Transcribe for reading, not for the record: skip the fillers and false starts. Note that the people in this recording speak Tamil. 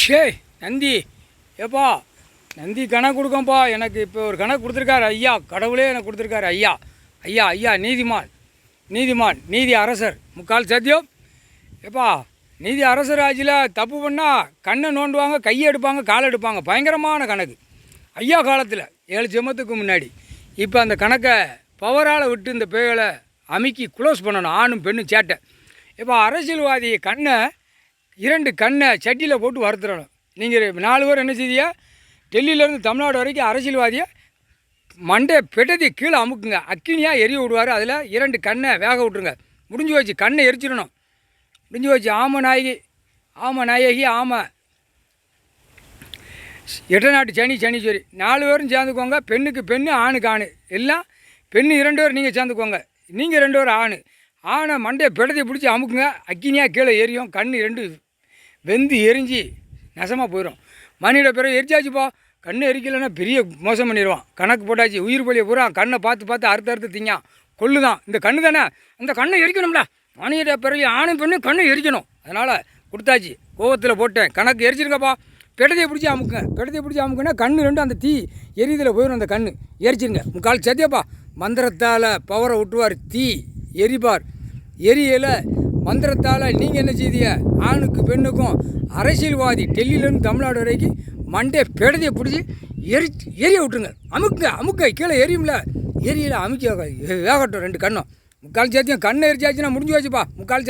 ஷே நந்தி ஏப்பா நந்தி கணக்கு கொடுக்கோம்ப்பா. எனக்கு இப்போ ஒரு கணக்கு கொடுத்துருக்காரு ஐயா, கடவுளே எனக்கு கொடுத்துருக்காரு ஐயா. ஐயா ஐயா நீதிமான், நீதிமான், நீதி அரசர், முக்கால் சத்தியம். ஏப்பா நீதி அரசர் ஆட்சியில் தப்பு பண்ணால் கண்ணை நோண்டுவாங்க, கையை எடுப்பாங்க, காலை எடுப்பாங்க. பயங்கரமான கணக்கு ஐயா காலத்தில் 7 ஜென்மத்துக்கு முன்னாடி. இப்போ அந்த கணக்கை பவரால் விட்டு இந்த பேய்களை அமுக்கி க்ளோஸ் பண்ணணும், ஆணும் பெண்ணும் சேட்டை. இப்போ அரசியல்வாதி கண்ணை 2 கண்ணை சட்டியில் போட்டு வறுத்துடணும். நீங்கள் 4 பேர் என்ன செய்தியா, டெல்லியிலேருந்து தமிழ்நாடு வரைக்கும் அரசியல்வாதியை மண்டே பெட்டதி கீழே அமுக்குங்க, அக்கினியாக எரிய விடுவார். அதில் 2 கண்ணை வேக விட்ருங்க. முடிஞ்சு வச்சு கண்ணை எரிச்சிடணும். முடிஞ்சு வச்சு ஆம நாயகி, ஆம நாயகி, ஆமை 8 நாட்டு சனி, சனீஸ்வரி 4 பேரும் சேர்ந்துக்கோங்க. பெண்ணுக்கு பெண்ணு, ஆணுக்கு ஆணு. எல்லாம் பெண்ணு 2 பேர் நீங்கள் சேர்ந்துக்கோங்க. நீங்கள் 2 பேர் ஆணு. ஆனை மண்டையை பிடத்தை பிடிச்சி அமுக்குங்க, அக்கினியாக கீழே எரியும். கண் 2 வெந்து எரிஞ்சு நெசமாக போயிடும். மணியோட பிறகு எரிச்சாச்சுப்பா. கண்ணை எரிக்கலைன்னா பெரிய மோசம் பண்ணிடுவான். கணக்கு போட்டாச்சு. உயிர் பலியை பூரா கண்ணை பார்த்து அறுத்து திங்கான், கொள்ளுதான். இந்த கண்ணு தானே, அந்த கண்ணை எரிக்கணும்ல. மணியோட பிறகு ஆணும் பெண்ணு கண்ணை எரிக்கணும். அதனால் கொடுத்தாச்சு. கோவத்தில் போட்டேன். கணக்கு எரிச்சிருங்கப்பா. பெடத்தையை பிடிச்சி அமுக்குங்க. பெடத்தையை பிடிச்சி அமுக்குன்னா கண் 2 அந்த தீ எரிதில் போயிடும். அந்த கண் எரிச்சிருங்க. முக்கால் சத்தியப்பா. மந்திரத்தால் பவரை விட்டுவார், தீ எரிப்பார். எரியல மந்திரத்தால் நீங்கள் என்ன செய்திய, ஆணுக்கு பெண்ணுக்கும் அரசியல்வாதி டெல்லியிலேருந்து தமிழ்நாடு வரைக்கும் மண்டே பெடதையை பிடிச்சி எரிய விட்டுருங்க. அமுக்க கீழே எரியும்ல, எரியல அமுக்க வேகட்டும் 2 கண்ணும். முக்கால் சேர்த்தியும் கண்ணை எரிச்சாச்சுன்னா முடிஞ்சு வச்சுப்பா. முக்கால்